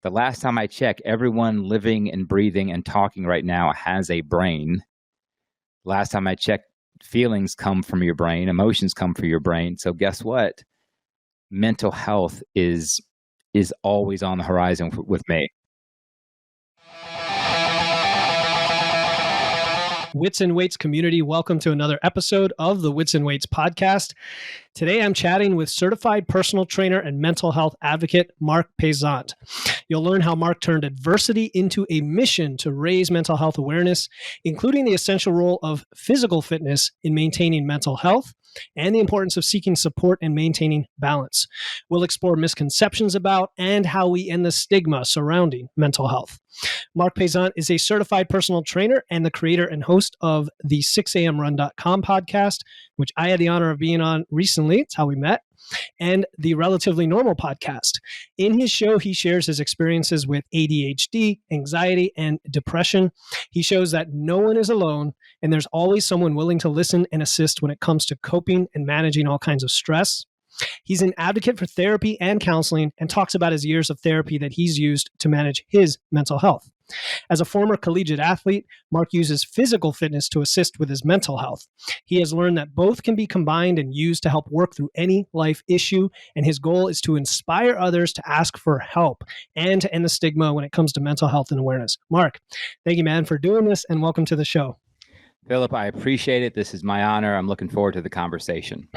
the last time I checked, everyone living and breathing and talking right now has a brain. Last time I checked, feelings come from your brain, emotions come from your brain. So guess what? Mental health is always on the horizon with me. Wits and Weights community, welcome to another episode of the Wits and Weights podcast. Today I'm chatting with certified personal trainer and mental health advocate, Marc Paisant. You'll learn how Marc turned adversity into a mission to raise mental health awareness, including the essential role of physical fitness in maintaining mental health and the importance of seeking support and maintaining balance. We'll explore misconceptions about and how we end the stigma surrounding mental health. Marc Paisant is a certified personal trainer and the creator and host of the 6amrun.com podcast, which I had the honor of being on recently. It's how we met. And the Relatively Normal podcast. In his show, he shares his experiences with ADHD, anxiety, and depression. He shows that no one is alone, and there's always someone willing to listen and assist when it comes to coping and managing all kinds of stress. He's an advocate for therapy and counseling and talks about his years of therapy that he's used to manage his mental health. As a former collegiate athlete, Marc uses physical fitness to assist with his mental health. He has learned that both can be combined and used to help work through any life issue, and his goal is to inspire others to ask for help and to end the stigma when it comes to mental health and awareness. Marc, thank you, man, for doing this, and welcome to the show. Philip, I appreciate it. This is my honor. I'm looking forward to the conversation.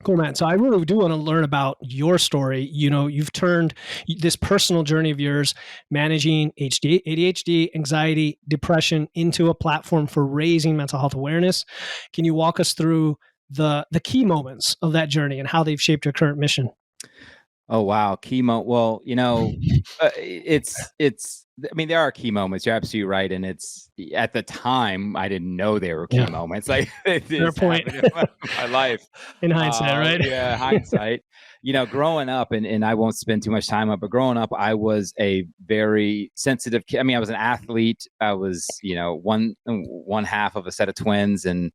Cool, man. So I really do want to learn about your story. You know, you've turned this personal journey of yours, managing ADHD, anxiety, depression, into a platform for raising mental health awareness. Can you walk us through the key moments of that journey and how they've shaped your current mission? Oh, wow. Well, you know, I mean, there are key moments. You're absolutely right. And it's, at the time, I didn't know they were key moments. Like, Fair point. In my life. In hindsight, right? Yeah, hindsight. You know, growing up, and I won't spend too much time on it, but growing up, I was a very sensitive kid. I mean, I was an athlete. I was, you know, one half of a set of twins. And,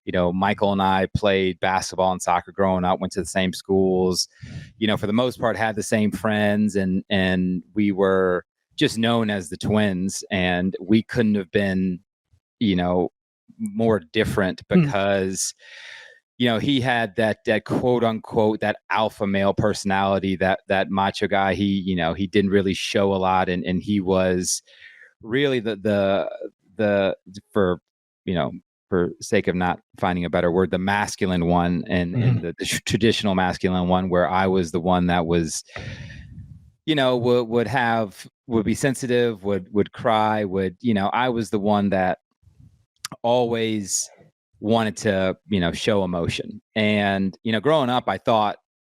you know, Michael and I played basketball and soccer growing up, went to the same schools, you know, for the most part, had the same friends, and we were just known as the twins, and we couldn't have been, you know, more different because, you know, he had that quote unquote, that alpha male personality, that macho guy. He, you know, he didn't really show a lot. And he was really the for, you know, for sake of not finding a better word, the masculine one and the traditional masculine one, where I was the one that was, you know, would be sensitive, would cry, you know, I was the one that always wanted to, you know, show emotion. And, you know, growing up, I thought,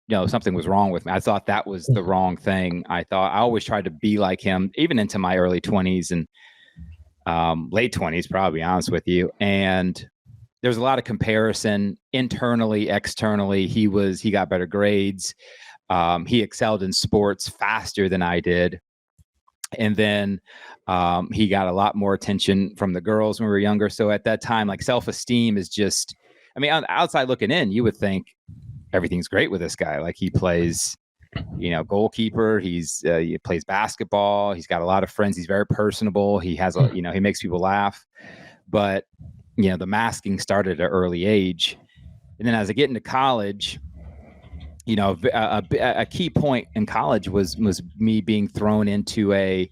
you know, something was wrong with me. I thought that was the wrong thing. I always tried to be like him, even into my early 20s and late 20s, probably, be honest with you. And there's a lot of comparison internally, externally. He got better grades. He excelled in sports faster than I did. And then he got a lot more attention from the girls when we were younger. So at that time, like, self-esteem is just, I mean, on the outside looking in, you would think everything's great with this guy. Like, he plays, you know, goalkeeper. He plays basketball. He's got a lot of friends. He's very personable. He has, you know, he makes people laugh. But, you know, the masking started at an early age. And then as I get into college, you know, a key point in college was me being thrown into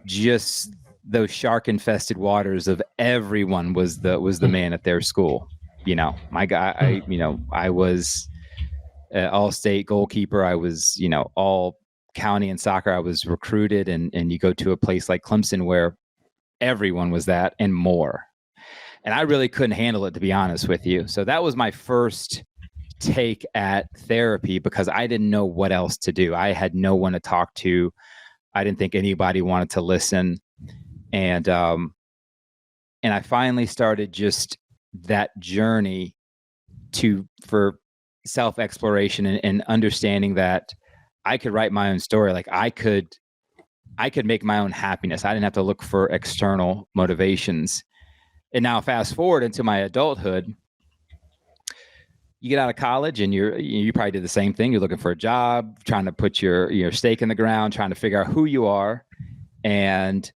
just those shark infested waters of everyone was the man at their school. You know, my guy, I was all state goalkeeper. I was, you know, all county in soccer. I was recruited, and you go to a place like Clemson where everyone was that and more. And I really couldn't handle it, to be honest with you. So that was my first take at therapy, because I didn't know what else to do. I had no one to talk to. I didn't think anybody wanted to listen. And I finally started just that journey for self-exploration and understanding that I could write my own story. Like, I could make my own happiness. I didn't have to look for external motivations. And now fast forward into my adulthood, you get out of college and you probably did the same thing. You're looking for a job, trying to put your stake in the ground, trying to figure out who you are. And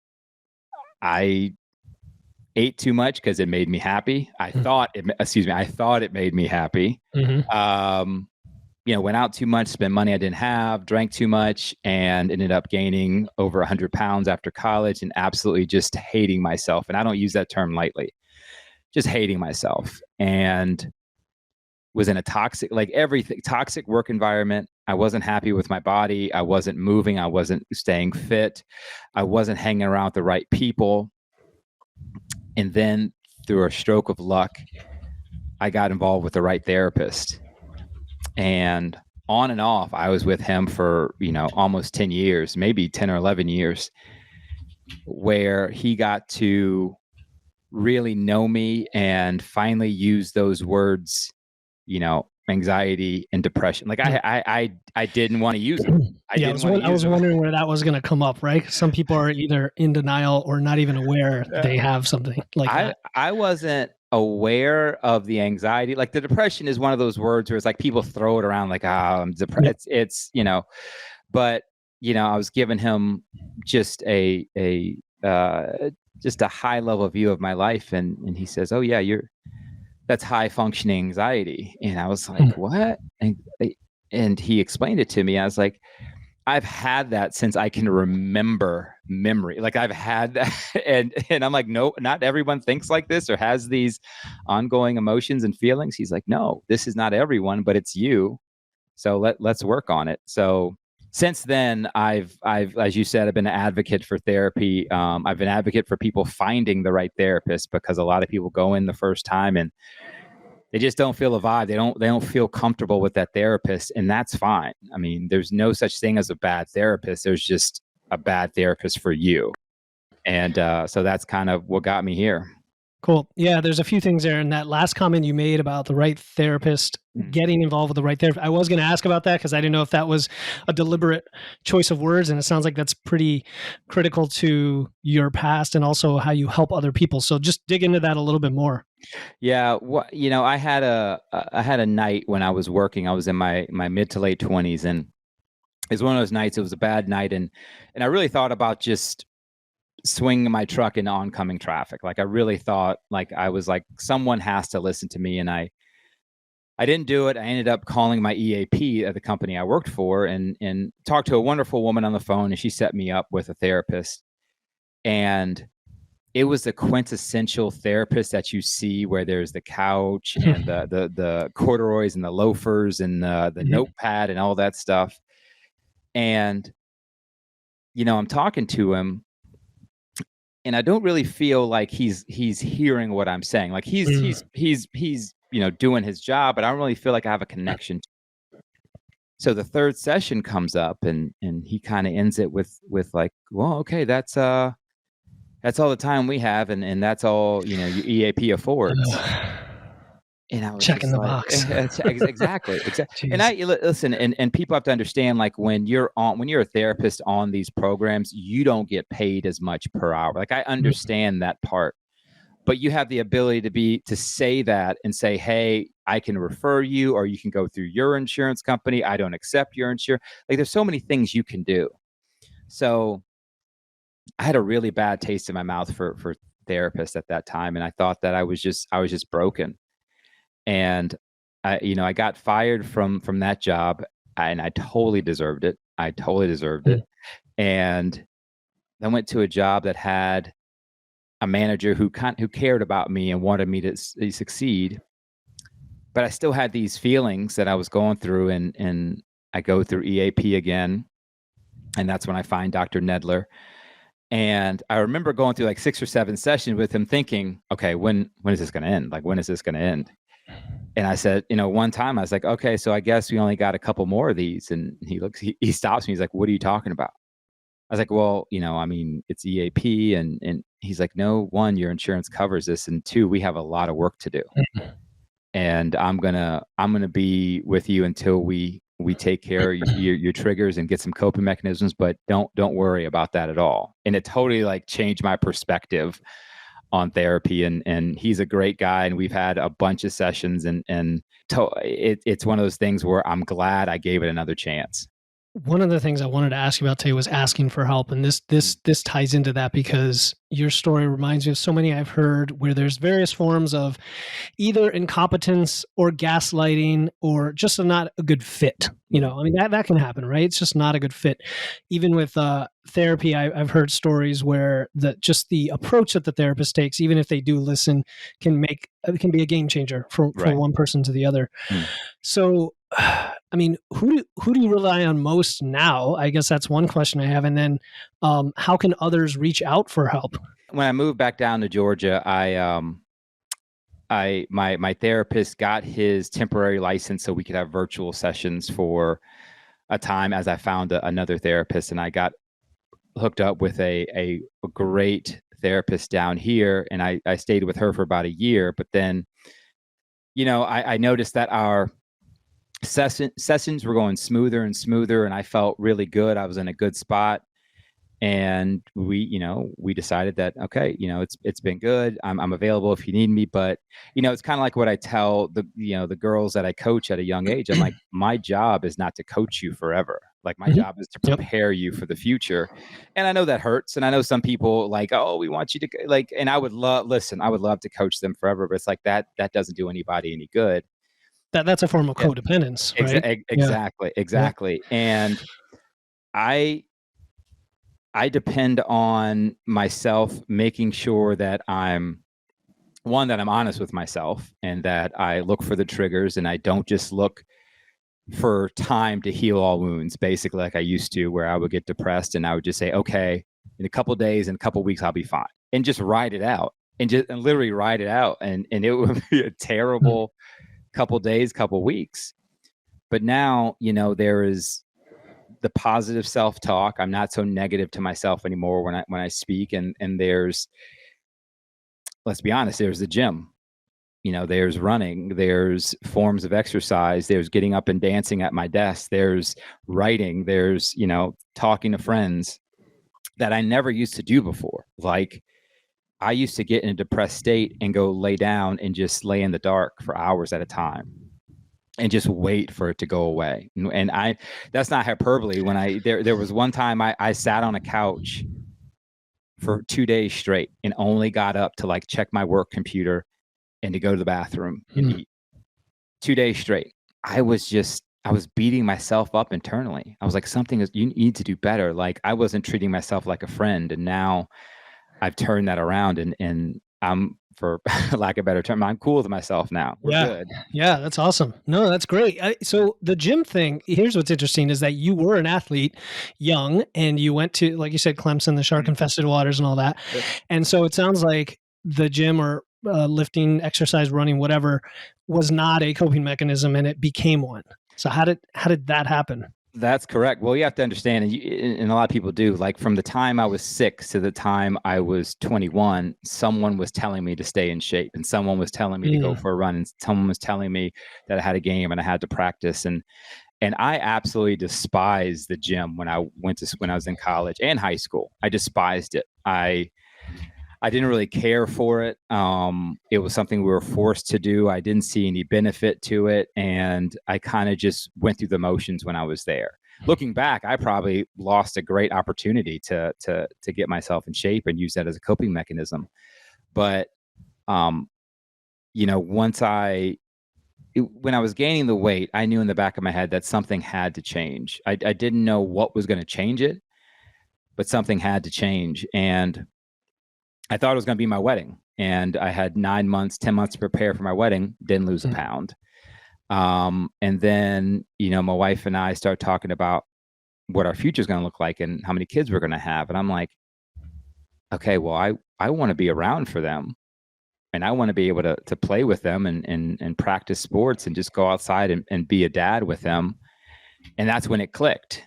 I ate too much because it made me happy. I thought it made me happy. Went out too much, spent money I didn't have, drank too much, and ended up gaining over 100 pounds after college and absolutely just hating myself. And I don't use that term lightly, just hating myself. And was in a toxic work environment. I wasn't happy with my body. I wasn't moving. I wasn't staying fit. I wasn't hanging around with the right people. And then through a stroke of luck, I got involved with the right therapist. And on and off, I was with him for, almost 10 years, maybe 10 or 11 years, where he got to really know me and finally use those words, anxiety and depression. Like I didn't want to use them. I was wondering where that was going to come up, right? Some people are either in denial or not even aware they have something like that. I wasn't aware of the anxiety. Like the depression is one of those words where it's like people throw it around like, I'm depressed. Yeah. It's, but I was giving him just a high level view of my life. And he says, oh yeah, that's high functioning anxiety. And I was like, what? And he explained it to me. I was like, I've had that since I can remember memory. Like I've had that. And I'm like, no, not everyone thinks like this or has these ongoing emotions and feelings. He's like, no, this is not everyone, but it's you. So let's work on it. So since then, I've, as you said, I've been an advocate for therapy. I've been an advocate for people finding the right therapist, because a lot of people go in the first time and they just don't feel a vibe. They don't feel comfortable with that therapist, and that's fine. I mean, there's no such thing as a bad therapist. There's just a bad therapist for you. And so that's kind of what got me here. Cool. Yeah, there's a few things there. And that last comment you made about the right therapist, getting involved with the right therapist, I was going to ask about that because I didn't know if that was a deliberate choice of words. And it sounds like that's pretty critical to your past and also how you help other people. So just dig into that a little bit more. Yeah. I had a night when I was working. I was in my mid to late 20s, and it was one of those nights. It was a bad night. And I really thought about just swinging my truck into oncoming traffic. Like I really thought, like I was like, someone has to listen to me. And I didn't do it. I ended up calling my EAP at the company I worked for and talked to a wonderful woman on the phone, and she set me up with a therapist. And it was the quintessential therapist that you see, where there's the couch and the corduroys and the loafers and the notepad and all that stuff. And, I'm talking to him, and I don't really feel like he's hearing what I'm saying. Like he's doing his job, but I don't really feel like I have a connection. So the third session comes up, and he kind of ends it with like, well, okay, that's all the time we have, and that's all your EAP affords. And I was checking the box. Exactly. And I listen, and people have to understand, like when you're a therapist on these programs, you don't get paid as much per hour. Like I understand that part, but you have the ability to say that and say, hey, I can refer you, or you can go through your insurance company. I don't accept your insurance. Like there's so many things you can do. So I had a really bad taste in my mouth for therapists at that time. And I thought that I was just broken. And I got fired from that job, and I totally deserved it. And I went to a job that had a manager who cared about me and wanted me to succeed. But I still had these feelings that I was going through, and I go through EAP again. And that's when I find Dr. Nedler. And I remember going through like 6 or 7 sessions with him thinking, okay, when is this going to end? Like, when is this going to end? And I said, one time I was like, okay, so I guess we only got a couple more of these. And he stops me. He's like, what are you talking about? I was like, well, it's EAP. And he's like, no, 1, your insurance covers this. And 2, we have a lot of work to do. And I'm going to be with you until we take care of your triggers and get some coping mechanisms, but don't worry about that at all. And it totally like changed my perspective on therapy, and he's a great guy, and we've had a bunch of sessions, and it's one of those things where I'm glad I gave it another chance. One of the things I wanted to ask you about today was asking for help, and this ties into that because your story reminds me of so many I've heard where there's various forms of either incompetence or gaslighting or just not a good fit. I mean, that can happen, right? It's just not a good fit. Even with therapy, I've heard stories where just the approach that the therapist takes, even if they do listen, can be a game changer from one person to the other. So, I mean, who do you rely on most now? I guess that's one question I have. And then how can others reach out for help? When I moved back down to Georgia, my therapist got his temporary license so we could have virtual sessions for a time as I found another therapist, and I got hooked up with a great therapist down here, and I stayed with her for about a year. But then, I noticed that our sessions were going smoother and smoother, and I felt really good. I was in a good spot. And we decided that, okay, it's been good. I'm available if you need me. But, it's kind of like what I tell the girls that I coach at a young age. I'm like, my job is not to coach you forever. Like, my job is to prepare you for the future. And I know that hurts. And I know some people like, oh, we want you to and I would love to coach them forever. But it's like that doesn't do anybody any good. That's a form of codependence, right? Exactly. And I depend on myself making sure that I'm honest with myself, and that I look for the triggers, and I don't just look for time to heal all wounds, basically like I used to, where I would get depressed and I would just say, okay, in a couple of days, in a couple of weeks, I'll be fine, and just ride it out, and literally ride it out. And it would be a terrible couple days, couple weeks. But now, there is the positive self-talk. I'm not so negative to myself anymore when I speak. And there's, let's be honest, there's the gym, there's running, there's forms of exercise, there's getting up and dancing at my desk, there's writing, there's, talking to friends that I never used to do before. Like, I used to get in a depressed state and go lay down and just lay in the dark for hours at a time and just wait for it to go away. And that's not hyperbole. When there was one time I sat on a couch for 2 days straight and only got up to check my work computer and to go to the bathroom and eat. 2 days straight. I was beating myself up internally. I was like, you need to do better. Like, I wasn't treating myself like a friend. And now I've turned that around, and I'm, for lack of a better term, I'm cool with myself now. We're good. Yeah, that's awesome. No, that's great. So the gym thing, here's what's interesting is that you were an athlete young, and you went to, like you said, Clemson, the shark-infested waters and all that. Yeah. And so it sounds like the gym or lifting, exercise, running, whatever, was not a coping mechanism, and it became one. So how did that happen? That's correct. Well, you have to understand, and a lot of people do, like, from the time I was 6 to the time I was 21, someone was telling me to stay in shape, and someone was telling me to go for a run, and someone was telling me that I had a game and I had to practice. And I absolutely despised the gym when I was in college and high school. I despised it. I didn't really care for it. It was something we were forced to do. I didn't see any benefit to it. And I kind of just went through the motions when I was there. Looking back, I probably lost a great opportunity to get myself in shape and use that as a coping mechanism. But, when I was gaining the weight, I knew in the back of my head that something had to change. I didn't know what was going to change it, but something had to change. And I thought it was going to be my wedding, and I had 9 months, 10 months to prepare for my wedding, didn't lose a pound. And then, my wife and I started talking about what our future is going to look like and how many kids we're going to have. And I'm like, okay, well, I want to be around for them, and I want to be able to play with them and practice sports and just go outside and be a dad with them. And that's when it clicked.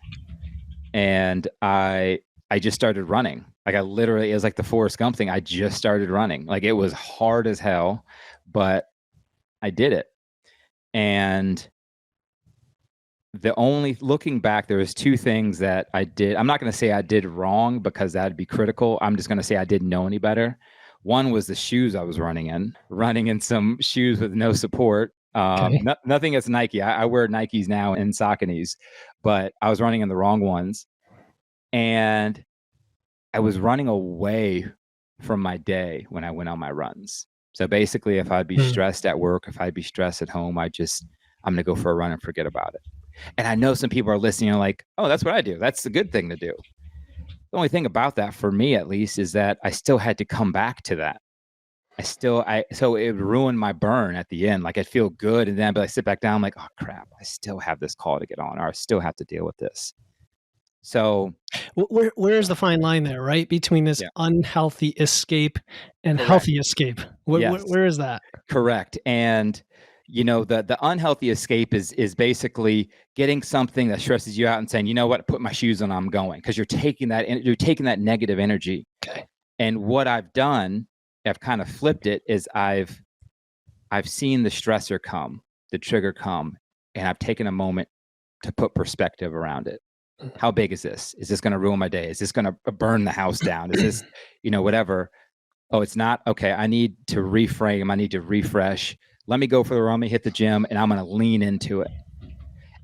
And I just started running. Like, it was like the Forrest Gump thing. I just started running. Like, it was hard as hell, but I did it. And looking back, there was 2 things that I did. I'm not going to say I did wrong because that'd be critical. I'm just going to say I didn't know any better. One was the shoes I was running in some shoes with no support. Okay. Nothing against Nike. I wear Nikes now in Sauconys, but I was running in the wrong ones. And I was running away from my day when I went on my runs. So basically, if I'd be stressed at work, if I'd be stressed at home, I'm going to go for a run and forget about it. And I know some people are listening and like, oh, that's what I do. That's the good thing to do. The only thing about that, for me at least, is that I still had to come back to that. So it ruined my burn at the end. Like I'd feel good. And then, but I sit back down, I'm like, oh crap, I still have this call to get on, or I still have to deal with this. So where's the fine line there, right? Between this unhealthy escape and healthy escape. Where is that? Correct. And the unhealthy escape is basically getting something that stresses you out and saying, you know what, put my shoes on, I'm going, because you're taking that negative energy. Okay. And what I've done, I've kind of flipped it, is I've seen the stressor come, the trigger come, and I've taken a moment to put perspective around it. How big is this? Is this going to ruin my day? Is this going to burn the house down? Is this, whatever? Oh, it's not. Okay. I need to reframe. I need to refresh. Let me go for the run. Let me hit the gym, and I'm going to lean into it.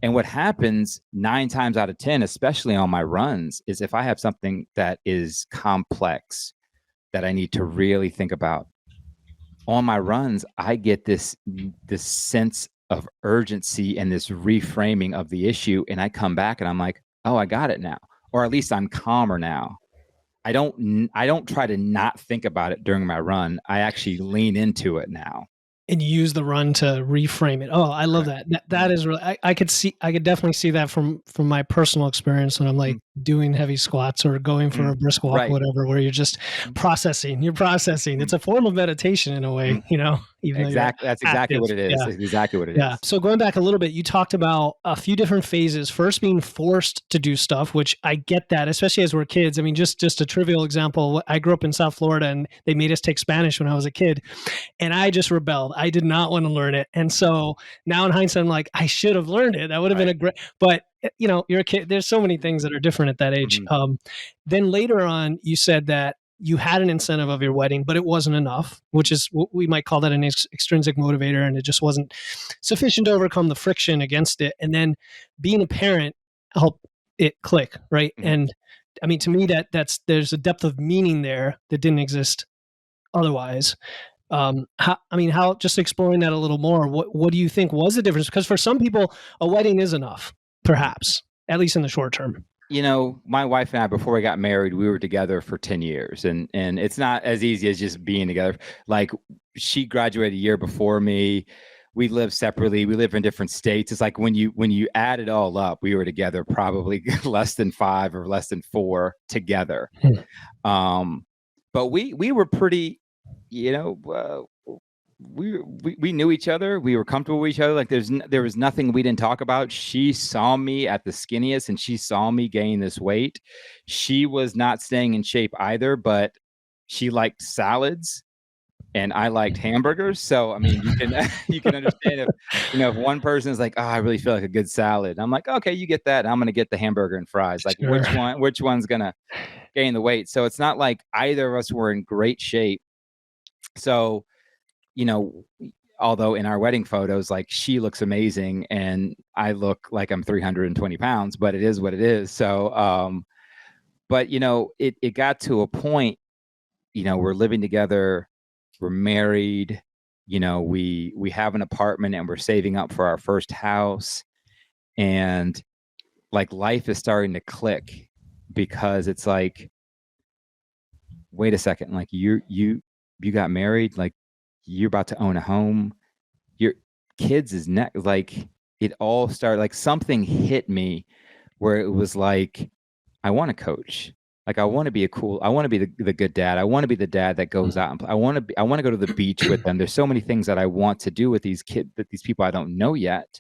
And what happens 9 times out of 10, especially on my runs, is if I have something that is complex that I need to really think about on my runs, I get this sense of urgency and this reframing of the issue. And I come back and I'm like, oh, I got it now, or at least I'm calmer now. I don't try to not think about it during my run. I actually lean into it now. And use the run to reframe it. Oh, I love that. That is really, I could definitely see that from my personal experience when I'm like doing heavy squats or going for a brisk walk, whatever, where you're just processing. It's a form of meditation in a way, Exactly. That's exactly what it is. Yeah. It's exactly what it is. So going back a little bit, you talked about a few different phases. First, being forced to do stuff, which I get that, especially as we're kids. I mean, just a trivial example. I grew up in South Florida, and they made us take Spanish when I was a kid, and I just rebelled. I did not want to learn it. And so now in hindsight, I'm like, I should have learned it. That would have been a great, but you're a kid. There's so many things that are different at that age. Then later on, you said that you had an incentive of your wedding, but it wasn't enough, which is what we might call that an extrinsic motivator. And it just wasn't sufficient to overcome the friction against it. And then being a parent helped it click. Right. And I mean, to me, there's a depth of meaning there that didn't exist otherwise. How just exploring that a little more, what do you think was the difference? Because for some people, a wedding is enough, perhaps, at least in the short term. My wife and I, before we got married, we were together for 10 years, and it's not as easy as just being together. Like, she graduated a year before me. We live separately. We live in different states. It's like when you add it all up, we were together probably less than 5 or less than 4 together. But we were pretty, we knew each other. We were comfortable with each other. Like there was nothing we didn't talk about. She saw me at the skinniest, and she saw me gain this weight. She was not staying in shape either, but she liked salads, and I liked hamburgers. So I mean, you can understand if one person is like, oh, I really feel like a good salad. I'm like, okay, you get that. I'm gonna get the hamburger and fries. Like, sure. Which one's gonna gain the weight? So it's not like either of us were in great shape. So, although in our wedding photos, like, she looks amazing and I look like I'm 320 pounds, but it is what it is. So, but it got to a point, we're living together, we're married, we have an apartment, and we're saving up for our first house. And like, life is starting to click, because it's like, wait a second, like you got married, like, you're about to own a home, your kids is next. Like, it all started, like, something hit me where it was like, I want to coach. Like, I want to be the good dad. I want to be the dad that goes out and play. I want to go to the beach with them. There's so many things that I want to do with these kids, that these people I don't know yet,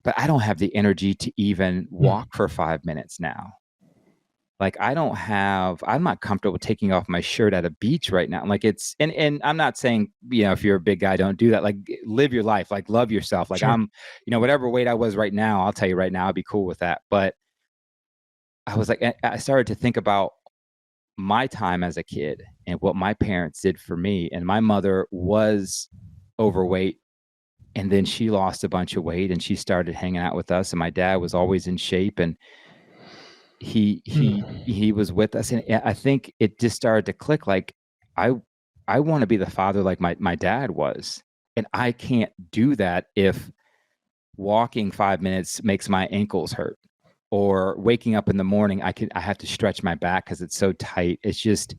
but I don't have the energy to even walk for 5 minutes now. Like, I'm not comfortable taking off my shirt at a beach right now. Like, and I'm not saying, if you're a big guy, don't do that. Like, live your life, like, love yourself. Like, sure. Whatever weight I was right now, I'll tell you right now, I'd be cool with that. But I was like, I started to think about my time as a kid and what my parents did for me. And my mother was overweight, and then she lost a bunch of weight and she started hanging out with us. And my dad was always in shape, and he was with us. And I think it just started to click. Like, I I want to be the father like my dad was, and I can't do that if walking 5 minutes makes my ankles hurt, or waking up in the morning I have to stretch my back because it's so tight. It's just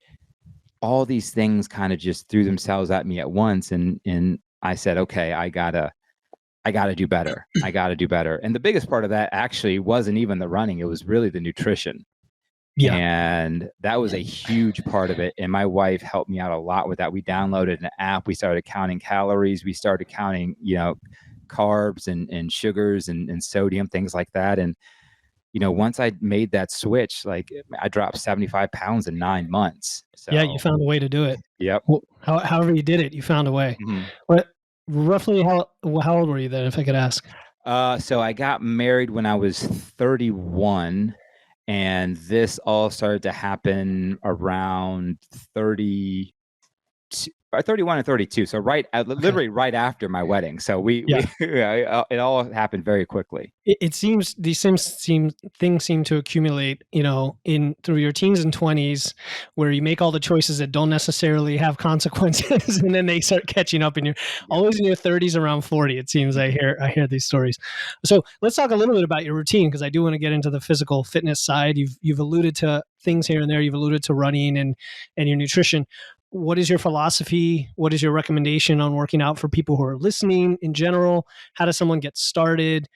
all these things kind of just threw themselves at me at once, and I said, okay, I gotta do better. I gotta do better. And the biggest part of that actually wasn't even the running, it was really the nutrition. Yeah. And that was a huge part of it. And my wife helped me out a lot with that. We downloaded an app, we started counting calories, we started counting, carbs and sugars and sodium, things like that. And once I made that switch, like, I dropped 75 pounds in 9 months. Yeah, you So, found a way to do it. yep. Well, however you did it, you found a way. Mhm. What roughly how old were you then, if I could ask? So I got married when I was 31, and this all started to happen around 30, 31 and 32. So Okay. literally right after my wedding. So Yeah. it all happened very quickly. It seems things seem to accumulate, in through your teens and 20s, where you make all the choices that don't necessarily have consequences, and then they start catching up, and you're Yep. always in your 30s around 40. It seems Mhm. I hear these stories. So let's talk a little bit about your routine, because I do want to get into the physical fitness side. You've alluded to things here and there. You've alluded to running and your nutrition. What is your philosophy? What is your recommendation on working out for people who are listening in general? How does someone get started?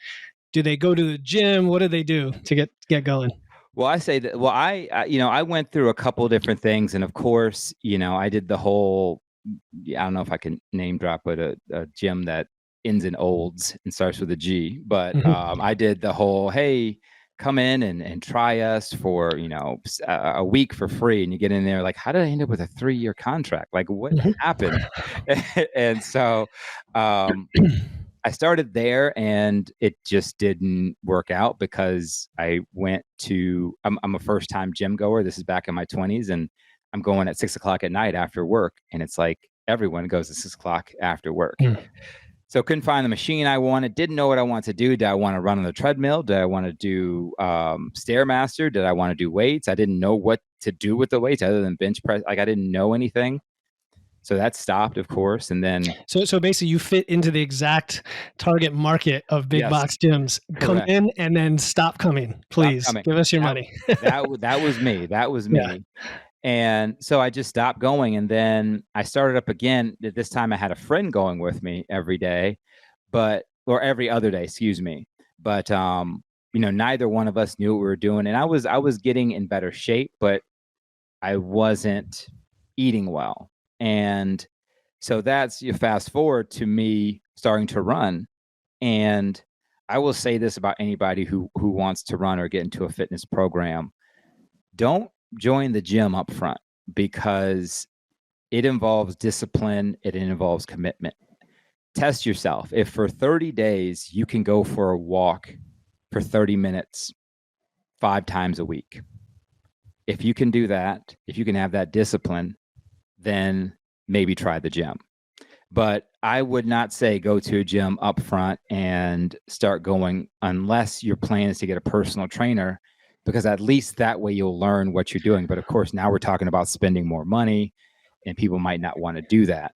Do they go to the gym? What do they do to get going? Well, I say that. Well, I went through a couple different things, and of course, I did the whole. I don't know if I can name drop, but a gym that ends in olds and starts with a G. But Mhm. I did the whole, hey, come in and try us for a week for free, and you get in there like, how did I end up with a 3-year contract? Like, what Mhm. happened? And so, um, I started there, and it just didn't work out because I'm a first time gym goer. This is back in my 20s, and I'm going at 6 o'clock at night after work. And it's like everyone goes at 6 o'clock after work. Mm. So couldn't find the machine I wanted, didn't know what I wanted to do. Did I want to run on the treadmill? Did I want to do Stairmaster? Did I want to do weights? I didn't know what to do with the weights other than bench press. Like, I didn't know anything. So that stopped, of course. And then, So basically, you fit into the exact target market of big yes, box gyms. Come correct. in and then stop coming, Stop please. coming. Give us your That money. that was me. That was Yeah. me. And so I just stopped going, and then I started up again. This time I had a friend going with me every day, or every other day, excuse me. But neither one of us knew what we were doing, and I was getting in better shape, but I wasn't eating well. And so that's, you fast forward to me starting to run. And I will say this about anybody who wants to run or get into a fitness program: don't join the gym up front, because it involves discipline, it involves commitment. Test yourself. If for 30 days you can go for a walk for 30 minutes 5 times a week, if you can do that, if you can have that discipline, then maybe try the gym. But I would not say go to a gym up front and start going unless your plan is to get a personal trainer, because at least that way you'll learn what you're doing. But of course, now we're talking about spending more money, and people might not want to do that.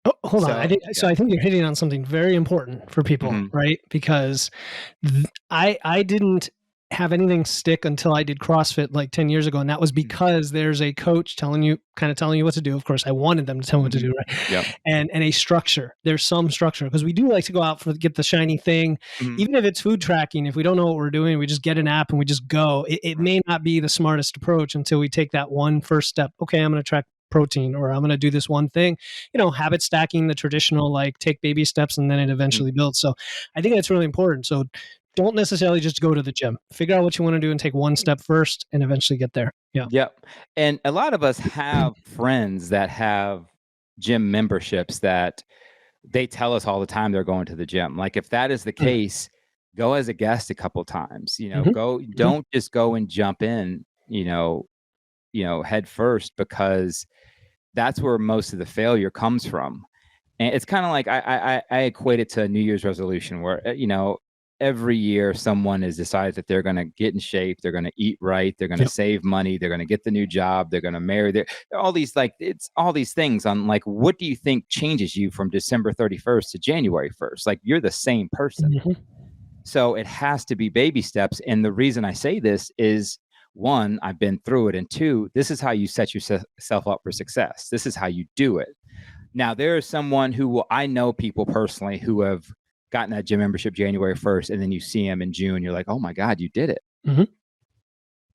Oh, hold on. So, yeah. I think you're hitting on something very important for people, Mhm. right? Because I didn't have anything stick until I did CrossFit like 10 years ago, and that was Mhm. because there's a coach telling you what to do. Of course, I wanted them to tell me what to Mhm. do, right? Yep. And a structure. There's some structure, because we do like to go out for get the shiny thing, Mhm. even if it's food tracking. If we don't know what we're doing, we just get an app and we just go. It Right. may not be the smartest approach until we take that one first step. Okay, I'm going to track protein, or I'm going to do this one thing. Habit stacking, the traditional, like, take baby steps and then it Mhm. eventually builds. So I think that's really important. So don't necessarily just go to the gym. Figure out what you want to do and take one step first and eventually get there. Yeah. Yep. And a lot of us have friends that have gym memberships that they tell us all the time they're going to the gym. Like, if that is the Mm. case, go as a guest a couple times. Mhm. Go, Mhm. don't just go and jump in, head first, because that's where most of the failure comes from. And it's kind of like I equate it to a New Year's resolution where, every year someone has decided that they're going to get in shape, they're going to eat right, they're going to Yep. save money, they're going to get the new job, they're going to marry. They're all these, like, it's all these things on, like, what do you think changes you from December 31st to January 1st? Like, you're the same person. Mhm. So it has to be baby steps. And the reason I say this is, one, I've been through it. And two, this is how you set yourself up for success. This is how you do it. Now, there is someone I know people personally who have gotten that gym membership January 1st, and then you see them in June, you're like, oh my God, you did it. Mhm.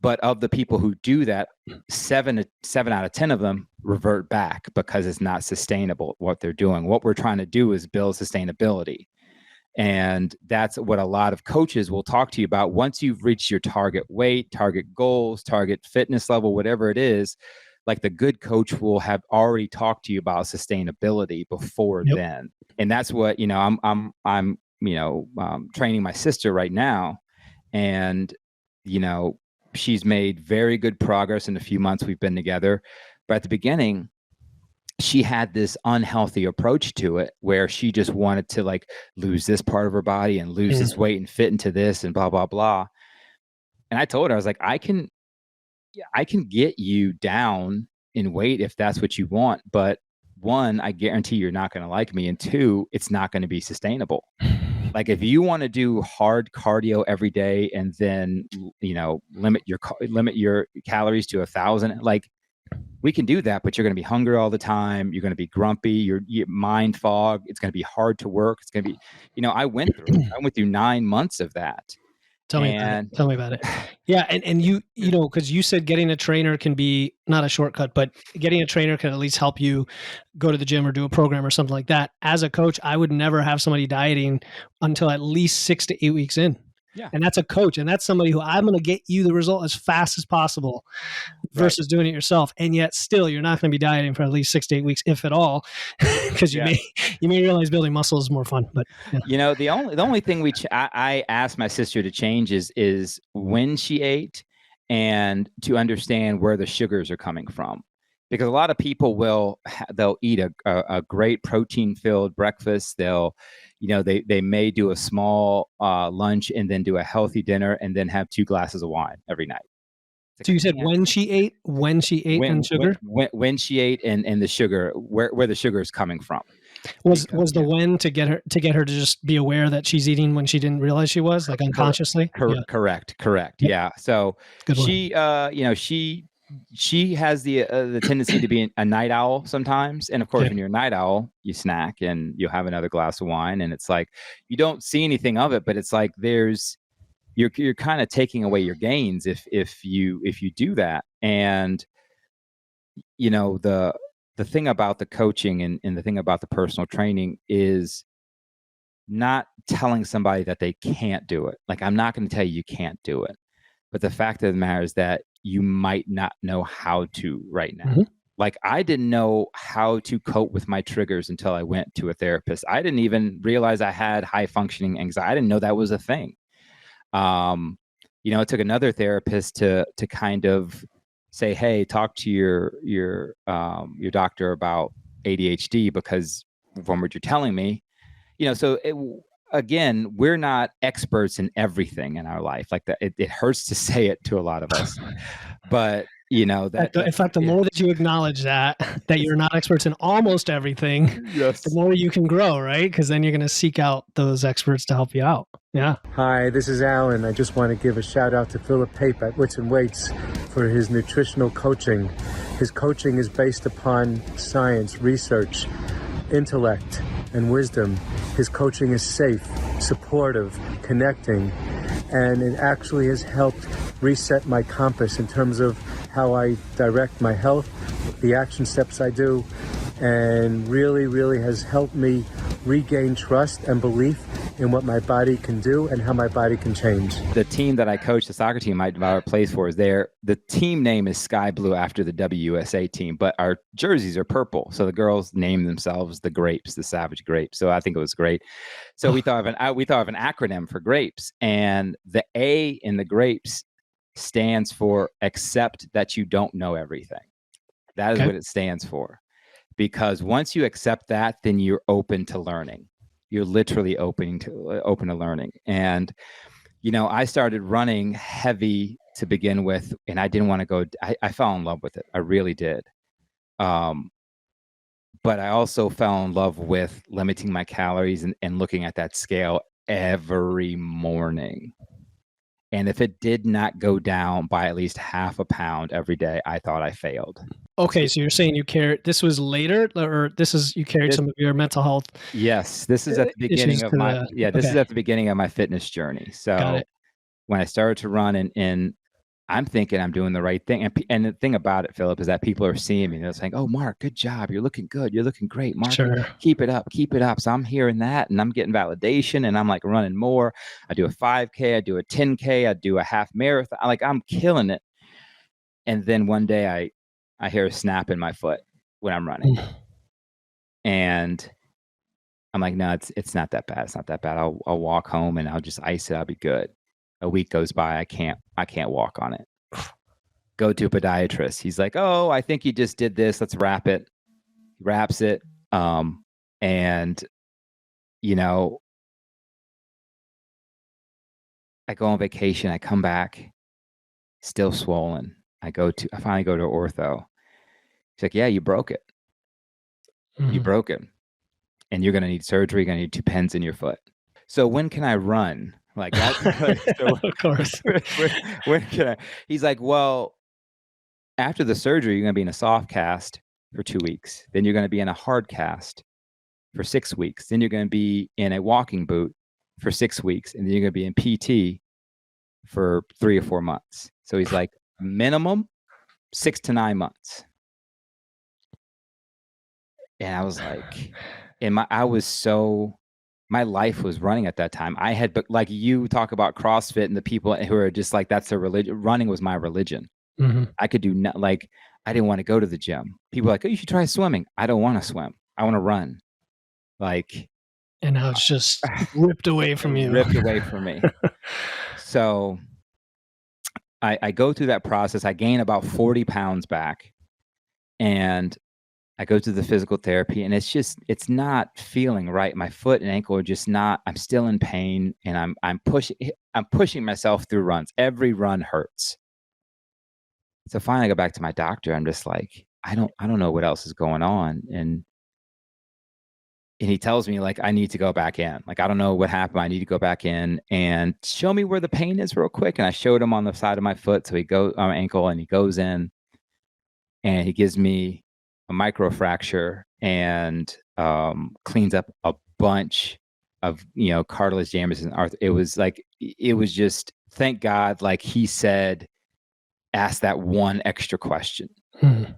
But of the people who do that, 7 out of 10 of them revert back because it's not sustainable what they're doing. What we're trying to do is build sustainability. And that's what a lot of coaches will talk to you about. Once you've reached your target weight, target goals, target fitness level, whatever it is, like, the good coach will have already talked to you about sustainability before Yep. then. And that's what, I'm training my sister right now. And, she's made very good progress in the few months we've been together. But at the beginning, she had this unhealthy approach to it where she just wanted to, like, lose this part of her body and lose this weight and fit into this and blah, blah, blah. And I told her, I was like, I can get you down in weight if that's what you want. But one, I guarantee you're not going to like me. And two, it's not going to be sustainable. Like, if you want to do hard cardio every day and then, limit your calories to 1,000, like, we can do that, but you're going to be hungry all the time. You're going to be grumpy. Your mind fog. It's going to be hard to work. It's going to be, I went through 9 months of that. Tell me about it. Yeah. And you because you said getting a trainer can be not a shortcut, but getting a trainer can at least help you go to the gym or do a program or something like that. As a coach, I would never have somebody dieting until at least 6 to 8 weeks in. Yeah. And that's a coach. And that's somebody who I'm going to get you the result as fast as possible versus doing it yourself. And yet still, you're not going to be dieting for at least 6 to 8 weeks, if at all, because you may realize building muscle is more fun. But the only thing I asked my sister to change is when she ate, and to understand where the sugars are coming from. Because a lot of people they'll eat a great protein filled breakfast. They may do a small lunch and then do a healthy dinner and then have 2 glasses of wine every night. So you said when she ate and sugar? When she ate and the sugar, where the sugar is coming from. Was the when to get her to just be aware that she's eating when she didn't realize she was, like, unconsciously? Correct. Yeah. So Good she has the tendency to be a night owl sometimes. And of course, when you're a night owl, you snack and you'll have another glass of wine, and it's like, you don't see anything of it, but it's like you're kind of taking away your gains if you do that. And the thing about the coaching and the thing about the personal training is not telling somebody that they can't do it. Like, I'm not going to tell you can't do it, but the fact of the matter is that you might not know how to right now. Mm-hmm. Like, I didn't know how to cope with my triggers until I went to a therapist. I didn't even realize I had high functioning anxiety. I didn't know that was a thing. It took another therapist to kind of say, hey, talk to your doctor about ADHD, because from what you're telling me, again, we're not experts in everything in our life. Like, that, it hurts to say it to a lot of us, but in fact, the more that you acknowledge that you're not experts in almost everything, the more you can grow, right? Because then you're going to seek out those experts to help you out. Yeah. Hi, this is Allan. I just want to give a shout out to Philip Pape at Wits and Weights for his nutritional coaching. His coaching is based upon science, research, intellect, and wisdom. His coaching is safe, supportive, connecting, and it actually has helped reset my compass in terms of how I direct my health, the action steps I do, and really, really has helped me regain trust and belief in what my body can do and how my body can change. The team that I coach, the soccer team I plays for, is there. The team name is Sky Blue after the WUSA team, but our jerseys are purple. So the girls named themselves the Grapes, the Savage Grapes. So I think it was great. So we thought of an acronym for grapes, and the A in the grapes stands for accept that you don't know everything. That is Okay. what it stands for. Because once you accept that, then you're open to learning. You're literally open to learning. And, I started running heavy to begin with, and I didn't want to go. I fell in love with it. I really did. But I also fell in love with limiting my calories and looking at that scale every morning. And if it did not go down by at least half a pound every day, I thought I failed. Okay, so you're saying this was later, or you carried some of your mental health? Yes, this is at the beginning of this is at the beginning of my fitness journey. So when I started to run and I'm thinking I'm doing the right thing. And the thing about it, Philip, is that people are seeing me and they're saying, "Oh, Mark, good job. You're looking good. You're looking great, Mark. Sure. Keep it up. Keep it up." So I'm hearing that and I'm getting validation and I'm like running more. I do a 5K, I do a 10K, I do a half marathon. I'm killing it. And then one day I hear a snap in my foot when I'm running. And I'm like, no, it's not that bad. It's not that bad. I'll walk home and I'll just ice it. I'll be good. A week goes by. I can't walk on it. Go to a podiatrist. He's like, "Oh, I think you just did this. Let's wrap it." He wraps it. And I go on vacation. I come back, still swollen. I finally go to ortho. He's like, "Yeah, you broke it. Mm-hmm. You broke it. And you're going to need surgery. You're going to need 2 pens in your foot. So when can I run?" Like, that's so, of course. when can I? He's like, "Well, after the surgery, you're going to be in a soft cast for 2 weeks. Then you're going to be in a hard cast for 6 weeks. Then you're going to be in a walking boot for 6 weeks. And then you're going to be in PT for 3 or 4 months." So he's like, minimum 6 to 9 months. And I was like, my life was running at that time. I had, but like you talk about CrossFit and the people who are just like, that's their religion. Running was my religion. Mm-hmm. I could do I didn't want to go to the gym. People were like, "Oh, you should try swimming." I don't want to swim. I want to run. And now it's just ripped away from you. Ripped away from me. So I go through that process. I gain about 40 pounds back. And I go through the physical therapy and it's not feeling right. My foot and ankle are just not, I'm still in pain and I'm pushing myself through runs. Every run hurts. So finally I go back to my doctor. I'm just like, I don't know what else is going on. And he tells me like, I need to go back in. Like, I don't know what happened. I need to go back in and show me where the pain is real quick. And I showed him on the side of my foot. So he goes on my ankle and he goes in and he gives me a microfracture and cleans up a bunch of cartilage damage and it was just, thank God, like he said, ask that one extra question. And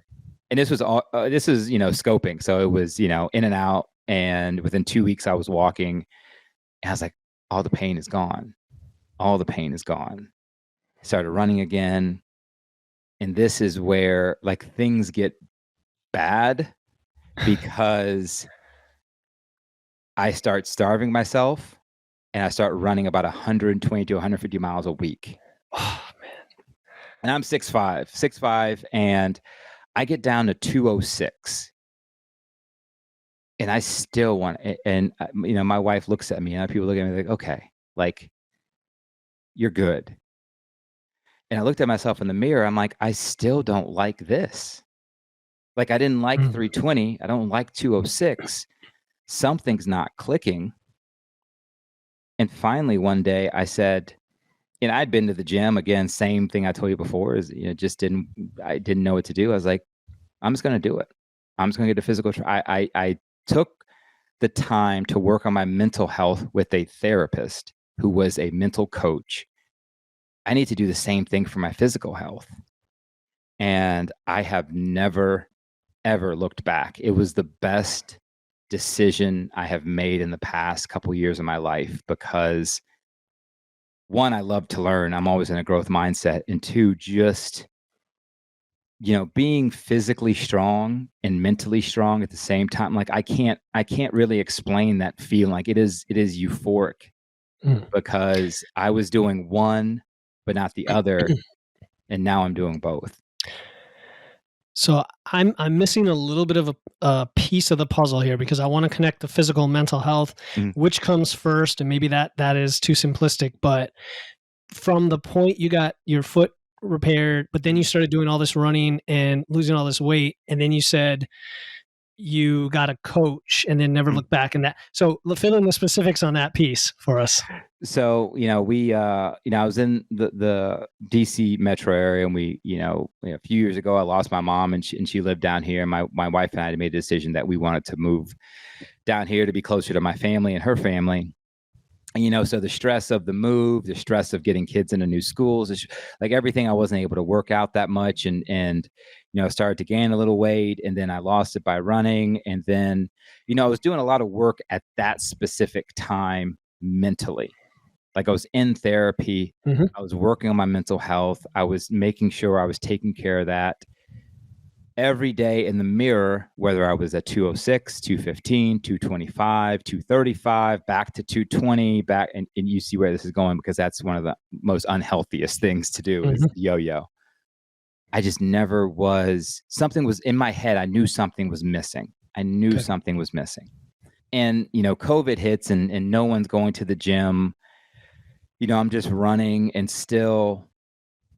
this was scoping, so it was in and out, and within 2 weeks I was walking and I was like, all the pain is gone. I started running again, and this is where like things get bad because I start starving myself and I start running about 120 to 150 miles a week. Oh man. And I'm 6'5", and I get down to 206. And I still want it. And my wife looks at me and people look at me like, "Okay, like you're good." And I looked at myself in the mirror. I'm like, I still don't like this. Like, I didn't like 320. I don't like 206. Something's not clicking. And finally, one day I said, and I'd been to the gym again, same thing I told you before is, I didn't know what to do. I was like, I'm just going to do it. I'm just going to get a physical. I took the time to work on my mental health with a therapist who was a mental coach. I need to do the same thing for my physical health. And I have never, ever looked back. It was the best decision I have made in the past couple years of my life because one, I love to learn. I'm always in a growth mindset. And two, just, being physically strong and mentally strong at the same time. Like I can't really explain that feeling. Like it is euphoric because I was doing one, but not the other. And now I'm doing both. So I'm missing a little bit of a piece of the puzzle here, because I want to connect the physical and mental health, which comes first, and maybe that is too simplistic. But from the point you got your foot repaired, but then you started doing all this running and losing all this weight, and then you said you got a coach and then never looked back in that. So fill in the specifics on that piece for us. So, I was in the DC metro area, and a few years ago, I lost my mom, and she lived down here. My wife and I had made a decision that we wanted to move down here to be closer to my family and her family. And, so the stress of the move, the stress of getting kids into new schools, like everything, I wasn't able to work out that much. And I started to gain a little weight, and then I lost it by running. And then, I was doing a lot of work at that specific time mentally. Like I was in therapy. I was working on my mental health. I was making sure I was taking care of that every day in the mirror, whether I was at 206, 215, 225, 235, back to 220, back. And you see where this is going, because that's one of the most unhealthiest things to do is yo-yo. I just never was, something was in my head. I knew something was missing. Something was missing. And, COVID hits, and no one's going to the gym. I'm just running, and still,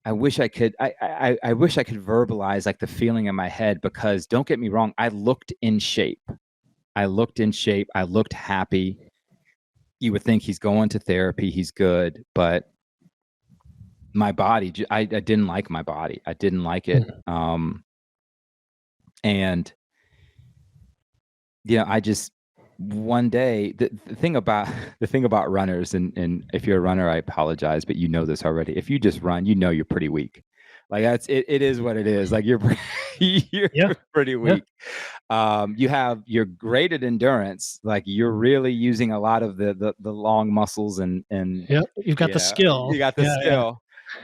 I wish I could verbalize like the feeling in my head, because don't get me wrong, I looked in shape. I looked happy. You would think he's going to therapy, he's good, but my body, I didn't like my body. I didn't like it. And I just, one day, the thing about runners, and if you're a runner, I apologize, but this already. If you just run, you're pretty weak. Like that's it. It is what it is. Like you're pretty weak. You have your graded endurance. Like you're really using a lot of the long muscles and you've got the skill. You got the skill.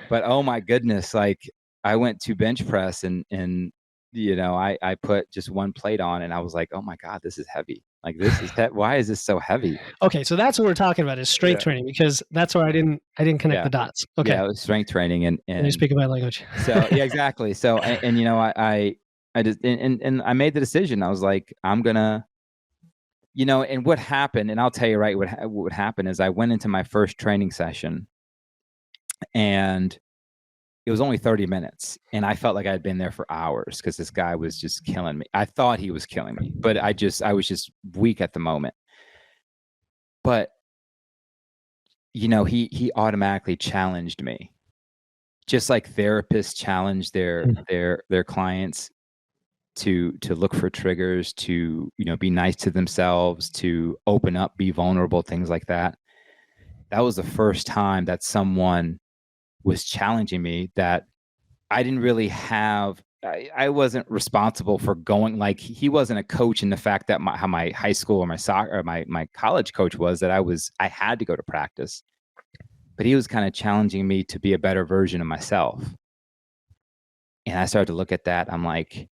But oh my goodness, like I went to bench press, and I put just one plate on, and I was like, oh my God, this is heavy. Like this is why is this so heavy? Okay, so that's what we're talking about is strength training, because that's where I didn't connect the dots. Okay, yeah, it was strength training, and you speak my language. So yeah, exactly. So I just and I made the decision. I was like, I'm gonna, and what happened, and I'll tell you right what happened is I went into my first training session, and it was only 30 minutes, and I felt like I'd been there for hours, because this guy was just killing me. I thought he was killing me, but I was just weak at the moment. But he automatically challenged me, just like therapists challenge their clients to look for triggers, to be nice to themselves, to open up, be vulnerable, things like that. That was the first time that someone was challenging me that I didn't really have. I wasn't responsible for going. Like he wasn't a coach in the fact that how my high school or my soccer or my college coach was, that I had to go to practice, but he was kind of challenging me to be a better version of myself. And I started to look at that. I'm like,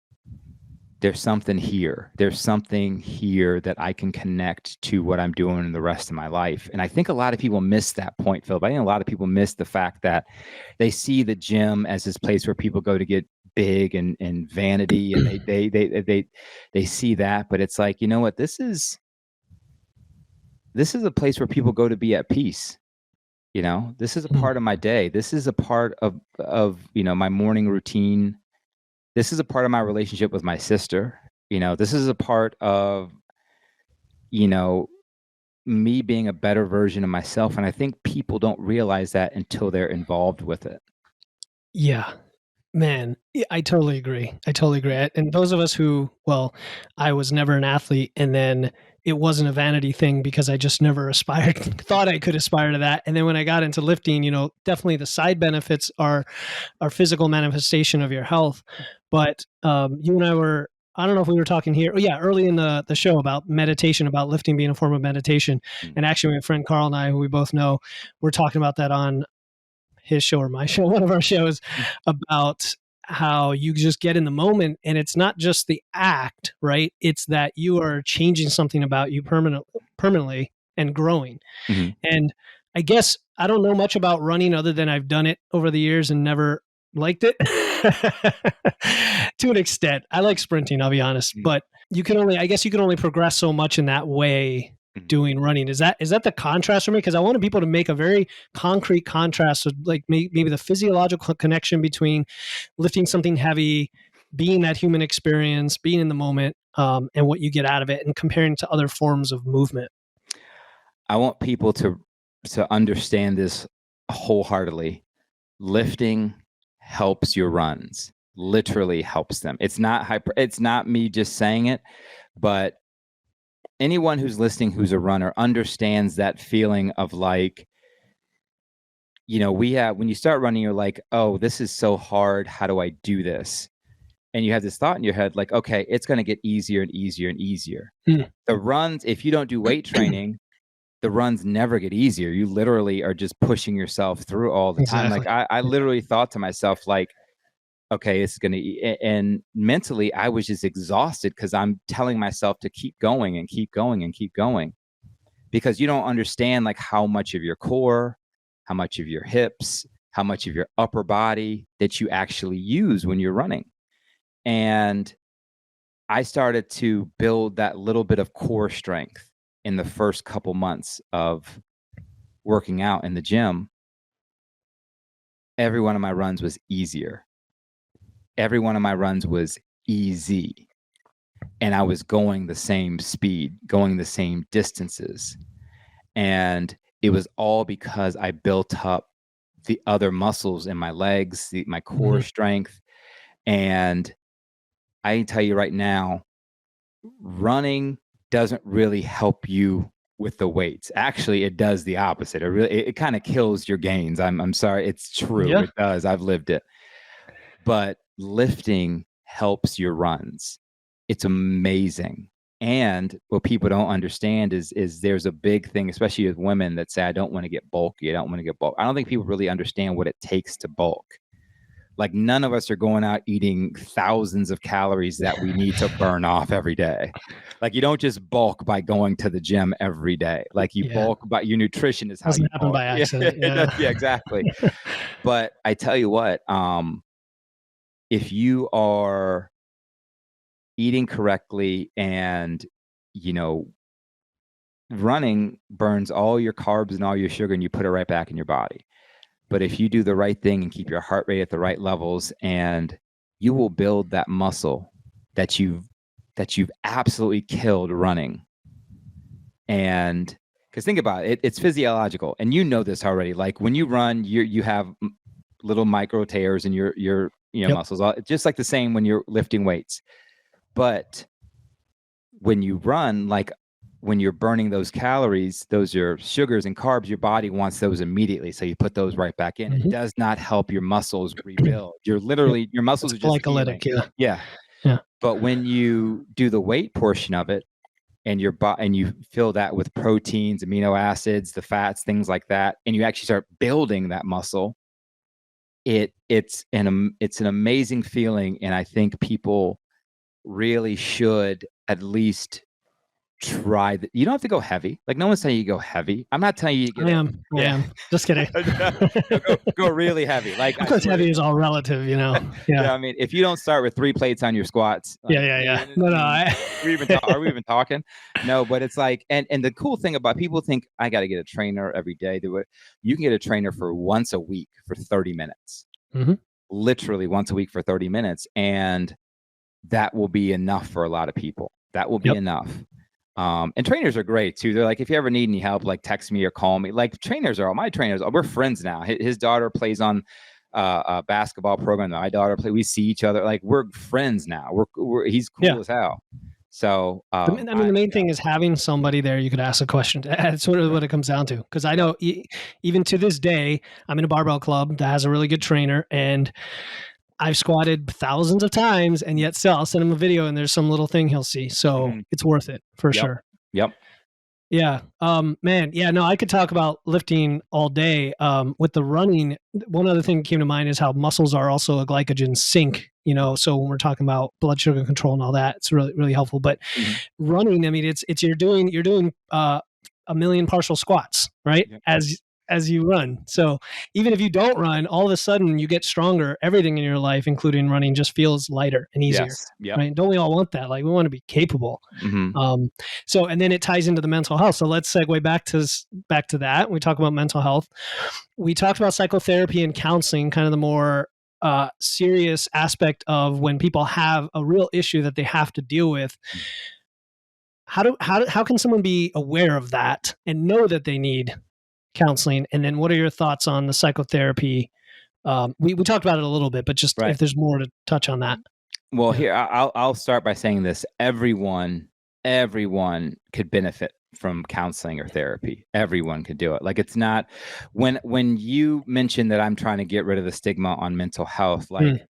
there's something here. There's something here that I can connect to what I'm doing in the rest of my life. And I think a lot of people miss that point, Philip. I think a lot of people miss the fact that they see the gym as this place where people go to get big and vanity, and they see that. But it's like, what? This is a place where people go to be at peace. This is a part of my day. This is a part of my morning routine. This is a part of my relationship with my sister. This is a part of, me being a better version of myself. And I think people don't realize that until they're involved with it. Yeah, man, I totally agree. And those of us who, I was never an athlete, and then it wasn't a vanity thing because I just never thought I could aspire to that. And then when I got into lifting, definitely the side benefits are physical manifestation of your health. But you and I were, I don't know if we were talking here. Oh yeah, early in the show about meditation, about lifting being a form of meditation. And actually my friend Carl and I, who we both know, we're talking about that on his show or my show, one of our shows, about how you just get in the moment, and it's not just the act, right? It's that you are changing something about you permanently and growing. And I guess I don't know much about running other than I've done it over the years and never liked it to an extent. I like sprinting, I'll be honest, but I guess you can only progress so much in that way doing running. Is that the contrast for me? Because I wanted people to make a very concrete contrast of like maybe the physiological connection between lifting something heavy, being that human experience, being in the moment, and what you get out of it, and comparing to other forms of movement. I want people to understand this wholeheartedly. Lifting helps your runs, literally helps them. It's not me just saying it, but anyone who's listening who's a runner understands that feeling of like, when you start running, you're like, oh, this is so hard. How do I do this? And you have this thought in your head, like, okay, it's going to get easier and easier and easier. The runs, if you don't do weight training, the runs never get easier. You literally are just pushing yourself through all the time. Like I literally thought to myself, like, okay, it's going to, and mentally I was just exhausted because I'm telling myself to keep going and keep going and keep going, because you don't understand like how much of your core, how much of your hips, how much of your upper body that you actually use when you're running. And I started to build that little bit of core strength in the first couple months of working out in the gym. Every one of my runs was easier. Every one of my runs was easy. And I was going the same speed, going the same distances. And it was all because I built up the other muscles in my legs, my core strength. And I can tell you right now, running doesn't really help you with the weights. Actually, it does the opposite. It kind of kills your gains. I'm sorry. It's true. Yeah. It does. I've lived it. But lifting helps your runs. It's amazing. And what people don't understand is there's a big thing, especially with women, that say, I don't want to get bulky. I don't want to get bulky. I don't think people really understand what it takes to bulk. Like none of us are going out eating thousands of calories that we need to burn off every day. Like you don't just bulk by going to the gym every day. Like you bulk by your nutrition is how doesn't you happen bulk. by accident. Yeah, exactly. But I tell you what, if you are eating correctly and, running burns all your carbs and all your sugar and you put it right back in your body. But if you do the right thing and keep your heart rate at the right levels, and you will build that muscle that you've absolutely killed running. And because think about it, it's physiological, and you know this already. Like when you run, you have little micro tears in your muscles, just like the same when you're lifting weights. But when you run, like when you're burning those calories, those are sugars and carbs, your body wants those immediately. So you put those right back in. It does not help your muscles rebuild. You're literally, your muscles are just glycolytic. Yeah. But when you do the weight portion of it and you fill that with proteins, amino acids, the fats, things like that, and you actually start building that muscle, it's an amazing feeling. And I think people really should at least try that. You don't have to go heavy. Like no one's telling you to go heavy. I'm not telling you to get I am. Just kidding. go really heavy. Like of course, heavy is all relative, Yeah. I mean, if you don't start with 3 plates on your squats. Like, No. Are we even talking? No, but it's like, and the cool thing about people think I got to get a trainer every day. You can get a trainer for once a week for 30 minutes. Literally once a week for 30 minutes. And that will be enough for a lot of people. That will be enough. And trainers are great too. They're like, if you ever need any help, like text me or call me. Like my trainers, we're friends now. His daughter plays on a basketball program that my daughter plays. We see each other. Like we're friends now. He's cool as hell. So, the main thing is having somebody there you could ask a question. That's sort of what it comes down to. Because I know even to this day, I'm in a barbell club that has a really good trainer, and I've squatted thousands of times, and yet still I'll send him a video and there's some little thing he'll see. So it's worth it for sure. Yep. Yeah. Man. Yeah, no, I could talk about lifting all day. With the running, one other thing that came to mind is how muscles are also a glycogen sink, so when we're talking about blood sugar control and all that, it's really, really helpful. But running, I mean, it's, you're doing a million partial squats, right? Yep. as you run. So even if you don't run, all of a sudden you get stronger. Everything in your life, including running, just feels lighter and easier. Yes. Yep. Right? Don't we all want that? Like we want to be capable. Mm-hmm. So, and then it ties into the mental health. So let's segue back to that. We talk about mental health. We talked about psychotherapy and counseling, kind of the more serious aspect of when people have a real issue that they have to deal with. How can someone be aware of that and know that they need counseling? And then what are your thoughts on the psychotherapy? We talked about it a little bit, but just if there's more to touch on that. Well, here I'll start by saying this: everyone could benefit from counseling or therapy. Everyone could do it. Like it's not when you mention that I'm trying to get rid of the stigma on mental health, like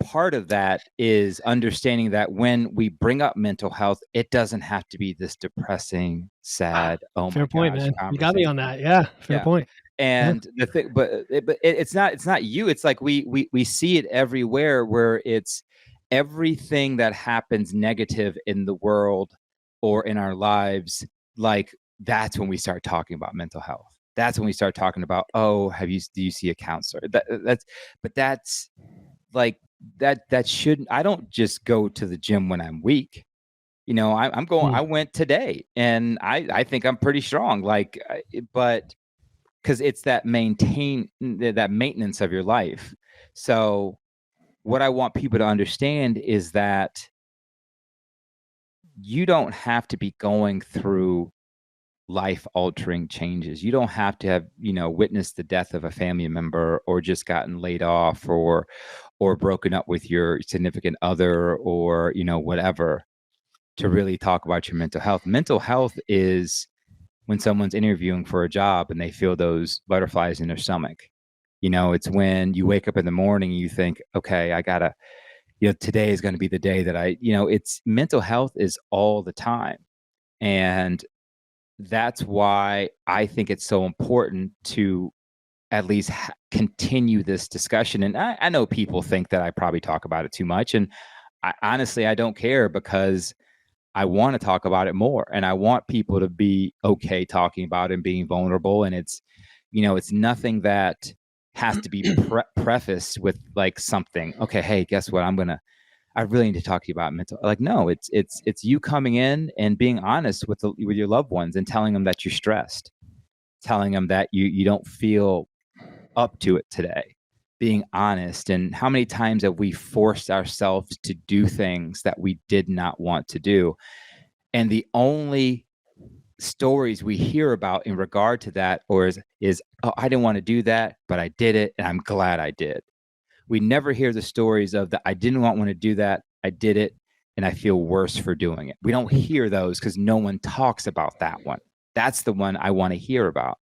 part of that is understanding that when we bring up mental health, it doesn't have to be this depressing, sad, fair point, man. You got me on that. Yeah, fair point. And the thing, but it's not you. It's like we see it everywhere, where it's everything that happens negative in the world or in our lives. Like that's when we start talking about mental health. That's when we start talking about, oh, do you see a counselor? That's like that shouldn't. I don't just go to the gym when I'm weak. You know, I'm going. I went today, and I think I'm pretty strong. Like, but because it's that maintenance of your life. So what I want people to understand is that you don't have to be going through life-altering changes. You don't have to have, witnessed the death of a family member, or just gotten laid off, or broken up with your significant other, or, whatever, to really talk about your mental health. Mental health is when someone's interviewing for a job and they feel those butterflies in their stomach. It's when you wake up in the morning and you think, okay, I gotta, today is going to be the day that it's mental health is all the time. And that's why I think it's so important to at least continue this discussion. And I know people think that I probably talk about it too much. And honestly, I don't care, because I want to talk about it more, and I want people to be okay talking about it and being vulnerable. And it's, it's nothing that has to be prefaced with like something. Okay, hey, guess what? I really need to talk to you about mental. Like, no, it's you coming in and being honest with your loved ones and telling them that you're stressed, telling them that you don't feel up to it today. Being honest. And how many times have we forced ourselves to do things that we did not want to do? And the only stories we hear about in regard to that is oh, I didn't want to do that, but I did it, and I'm glad I did. We never hear the stories of I didn't want to do that, I did it, and I feel worse for doing it. We don't hear those because no one talks about that one. That's the one I want to hear about.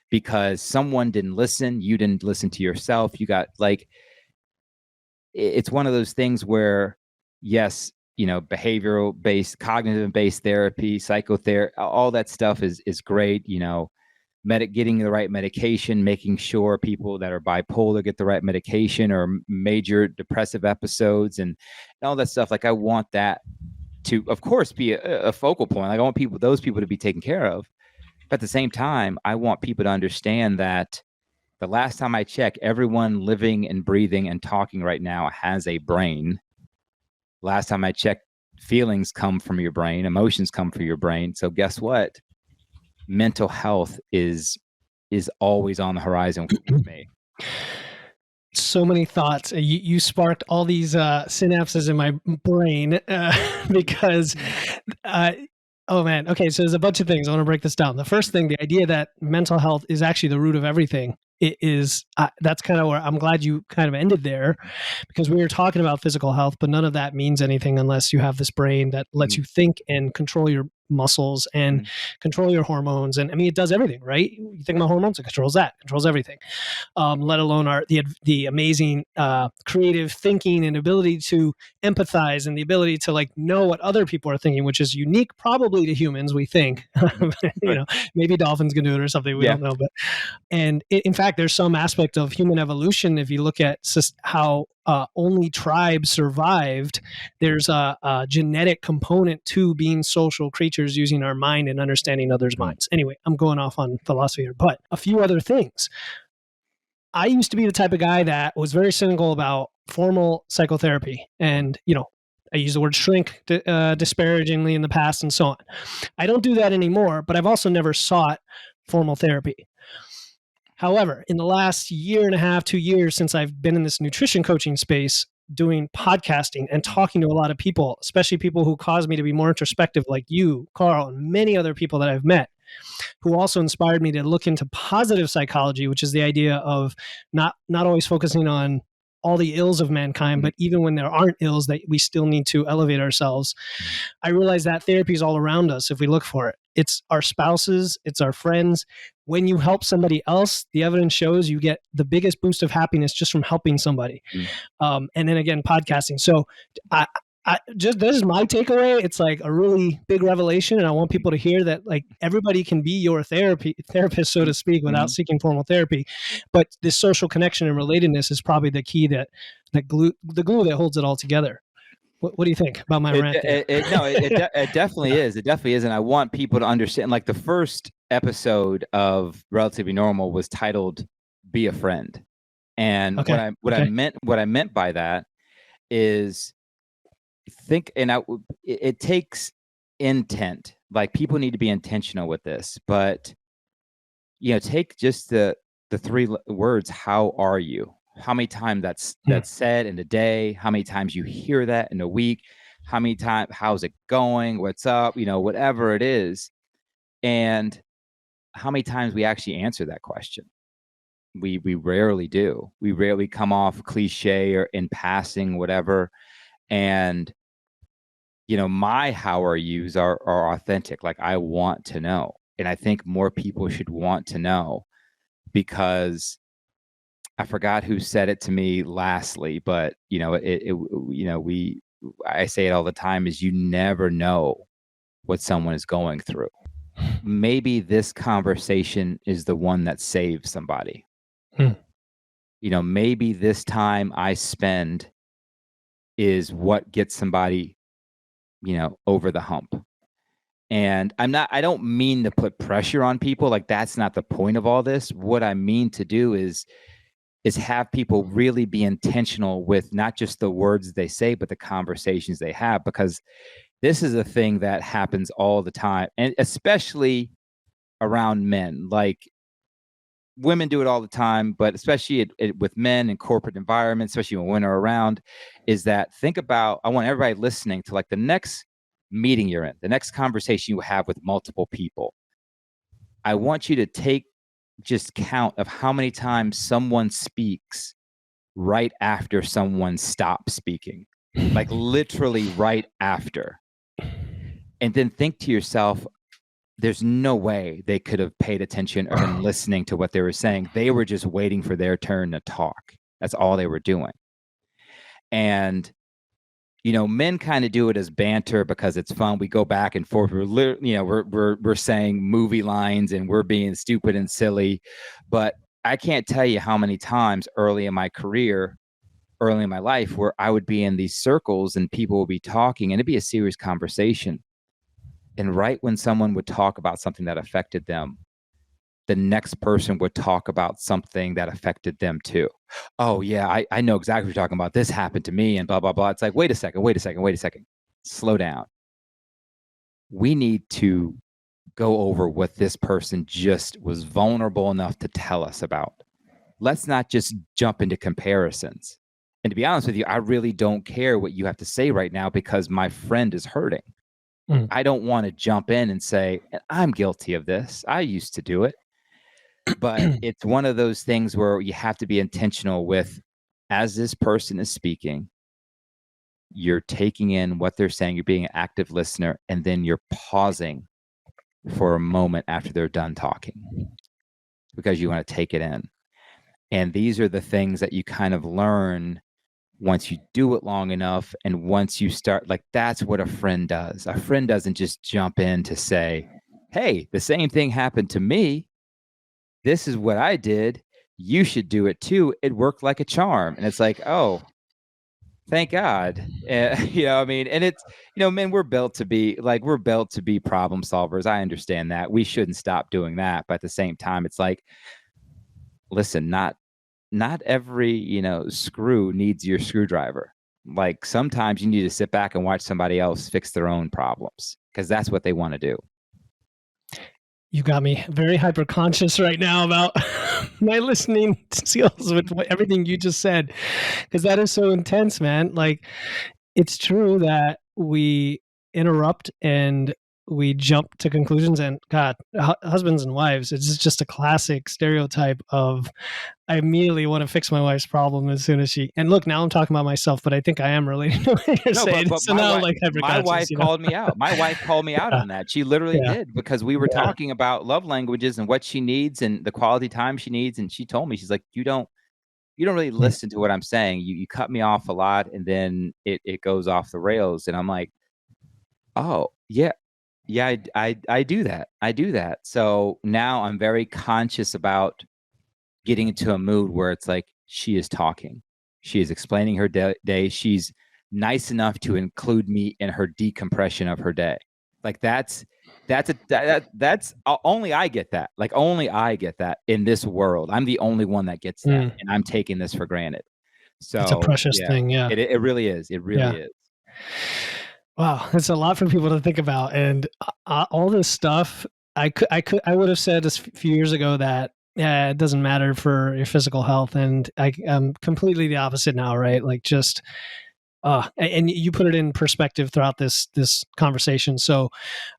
Because someone didn't listen, you didn't listen to yourself. You got it's one of those things where, yes, behavioral based, cognitive based therapy, psychotherapy, all that stuff is great. Getting the right medication, making sure people that are bipolar get the right medication, or major depressive episodes, and all that stuff. Like I want that to, of course, be a focal point. Like I want those people to be taken care of. But at the same time, I want people to understand that the last time I checked, everyone living and breathing and talking right now has a brain. Last time I checked, feelings come from your brain, emotions come from your brain. So guess what? Mental health is always on the horizon with me. So many thoughts. You sparked all these synapses in my brain because oh man. Okay. So there's a bunch of things. I want to break this down. The first thing, the idea that mental health is actually the root of everything. It is, that's kind of where I'm glad you kind of ended there, because we were talking about physical health, but none of that means anything unless you have this brain that lets you think and control your muscles and control your hormones. And I mean, it does everything, right? You think about hormones, it controls everything. Let alone the amazing creative thinking and ability to empathize, and the ability to know what other people are thinking, which is unique probably to humans, we think. Maybe dolphins can do it or something, we don't know. But in fact, there's some aspect of human evolution, if you look at how only tribes survived. There's a genetic component to being social creatures using our mind and understanding others' minds. Anyway, I'm going off on philosophy here, but a few other things. I used to be the type of guy that was very cynical about formal psychotherapy. And, I use the word shrink disparagingly in the past and so on. I don't do that anymore, but I've also never sought formal therapy. However, in the last year and a half, 2 years since I've been in this nutrition coaching space, doing podcasting and talking to a lot of people, especially people who caused me to be more introspective like you, Carl, and many other people that I've met, who also inspired me to look into positive psychology, which is the idea of not always focusing on all the ills of mankind, but even when there aren't ills, that we still need to elevate ourselves. I realize that therapy is all around us if we look for it. It's our spouses, it's our friends. When you help somebody else, the evidence shows you get the biggest boost of happiness just from helping somebody. And then again, podcasting. So this is my takeaway. It's like a really big revelation, and I want people to hear that like everybody can be your therapist, so to speak, without seeking formal therapy. But this social connection and relatedness is probably the key the glue that holds it all together. What do you think about my rant? It definitely is. It definitely is, and I want people to understand. Like the first episode of Relatively Normal was titled "Be a Friend," and what I meant by that is it takes intent. Like people need to be intentional with this, but take just the three words. How are you? How many times that's said in a day? How many times you hear that in a week? How many times? How's it going? What's up? Whatever it is, and how many times we actually answer that question? We rarely do. We rarely come off cliche or in passing, whatever. And my how are yous are authentic. Like I want to know, and I think more people should want to know, because I forgot who said it to me lastly, but I say it all the time, is you never know what someone is going through. Maybe this conversation is the one that saves somebody. Maybe this time I spend is what gets somebody, over the hump. And I don't mean to put pressure on people. Like that's not the point of all this. What I mean to do is have people really be intentional with not just the words they say, but the conversations they have, because this is a thing that happens all the time, and especially around men. Like women do it all the time, but especially with men in corporate environments, especially when women are around, is that I want everybody listening to like the next meeting you're in, the next conversation you have with multiple people. I want you to just count of how many times someone speaks right after someone stops speaking, like literally right after. And then think to yourself, there's no way they could have paid attention or been listening to what they were saying. They were just waiting for their turn to talk. That's all they were doing. And, men kind of do it as banter because it's fun. We go back and forth. We're saying movie lines and we're being stupid and silly. But I can't tell you how many times early in my career, early in my life, where I would be in these circles and people would be talking and it'd be a serious conversation. And right when someone would talk about something that affected them, the next person would talk about something that affected them too. Oh yeah, I know exactly what you're talking about. This happened to me and blah, blah, blah. It's like, wait a second. Slow down. We need to go over what this person just was vulnerable enough to tell us about. Let's not just jump into comparisons. And to be honest with you, I really don't care what you have to say right now because my friend is hurting. I don't want to jump in and say, I'm guilty of this. I used to do it. But it's one of those things where you have to be intentional with, as this person is speaking, you're taking in what they're saying, you're being an active listener, and then you're pausing for a moment after they're done talking because you want to take it in. And these are the things that you kind of learn once you do it long enough. And once you start, like, that's what a friend does. A friend doesn't just jump in to say, hey, the same thing happened to me. This is what I did. You should do it too. It worked like a charm. And it's like, oh, Thank God. I mean, and it's, men, we're built to be problem solvers. I understand that. We shouldn't stop doing that. But at the same time, it's like, listen, not every, screw needs your screwdriver. Like sometimes you need to sit back and watch somebody else fix their own problems because that's what they want to do. You got me very hyper conscious right now about my listening skills with everything you just said, because that is so intense, man. Like, it's true that we interrupt and we jump to conclusions, and God, husbands and wives, it's just a classic stereotype of, I immediately want to fix my wife's problem as soon as and look, now I'm talking about myself, but I think I am relating to what you're saying. But so now, like, my wife called me out. My wife called me out on that. She literally did, because we were talking about love languages and what she needs and the quality time she needs. And she told me, she's like, you don't really listen to what I'm saying. You cut me off a lot, and then it goes off the rails. And I'm like, oh yeah, I do that. I do that. So now I'm very conscious about getting into a mood where it's like, she is talking, she is explaining her day. She's nice enough to include me in her decompression of her day. Like that's only I get that. Like only I get that in this world. I'm the only one that gets that, and I'm taking this for granted. So it's a precious thing. Yeah, it really is. It really is. Wow, it's a lot for people to think about, and all this stuff. I would have said a few years ago that it doesn't matter for your physical health, and I'm completely the opposite now. Right, like just. And you put it in perspective throughout this conversation. So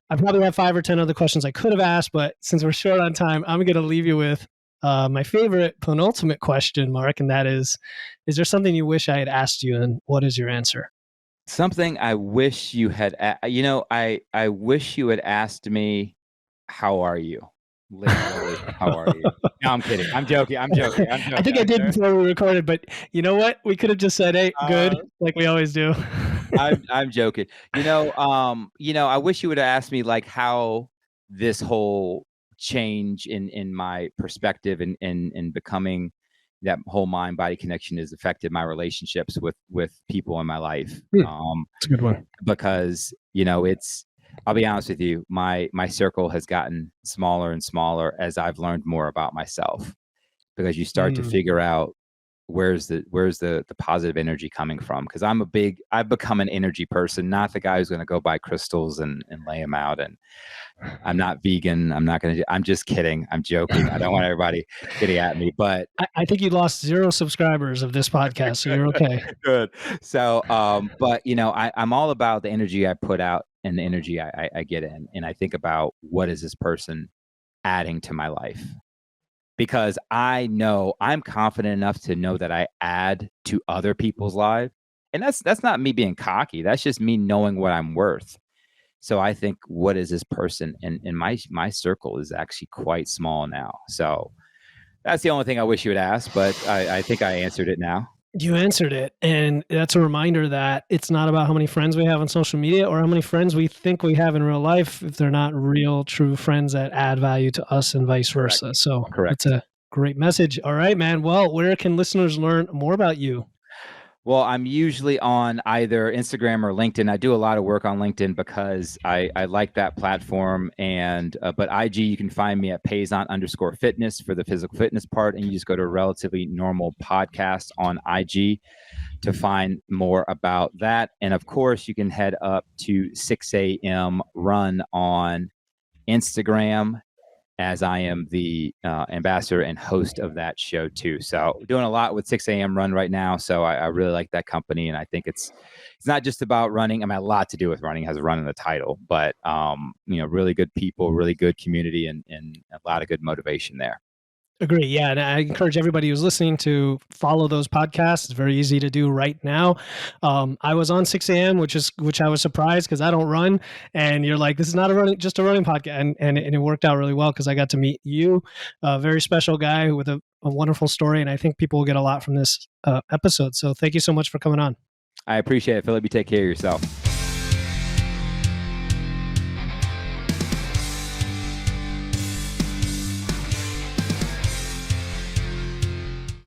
I probably have 5 or 10 other questions I could have asked, but since we're short on time, I'm going to leave you with my favorite penultimate question, Mark, and that is there something you wish I had asked you, and what is your answer? Something I wish you had, I wish you had asked me, how are you? Literally, how are you? No, I'm kidding. I'm joking. I think I did before we recorded, but you know what? We could have just said, "Hey, good," like we always do. I'm joking. I wish you would have asked me like how this whole change in my perspective and becoming that whole mind body connection has affected my relationships with people in my life. It's a good one, because I'll be honest with you, my circle has gotten smaller and smaller as I've learned more about myself, because you start to figure out where's the positive energy coming from. Because I've become an energy person, not the guy who's going to go buy crystals and lay them out. And I'm not vegan. I'm just kidding. I'm joking. I don't want everybody getting at me, but I think you lost 0 subscribers of this podcast, so you're okay. Good. So, but I'm all about the energy I put out and the energy I get in. And I think about, what is this person adding to my life? Because I know I'm confident enough to know that I add to other people's lives. And that's not me being cocky. That's just me knowing what I'm worth. So I think, what is this person? And my circle is actually quite small now. So that's the only thing I wish you would ask, but I think I answered it now. You answered it. And that's a reminder that it's not about how many friends we have on social media or how many friends we think we have in real life, if they're not real, true friends that add value to us, and vice versa. So Correct. It's a great message. All right, man. Well, where can listeners learn more about you? Well, I'm usually on either Instagram or LinkedIn. I do a lot of work on LinkedIn because I like that platform. And but IG, you can find me at Paisant_fitness for the physical fitness part. And you just go to Relatively Normal Podcast on IG to find more about that. And of course, you can head up to 6 a.m. Run on Instagram, as I am the ambassador and host of that show too. So doing a lot with 6 a.m. Run right now. So I really like that company. And I think it's not just about running. I mean, a lot to do with running, has a run in the title, but really good people, really good community, and a lot of good motivation there. Agree. Yeah. And I encourage everybody who's listening to follow those podcasts. It's very easy to do right now. I was on 6 a.m., which I was surprised because I don't run. And you're like, this is not just a running podcast. And it worked out really well because I got to meet you, a very special guy with a wonderful story. And I think people will get a lot from this episode. So thank you so much for coming on. I appreciate it, Philip. You take care of yourself.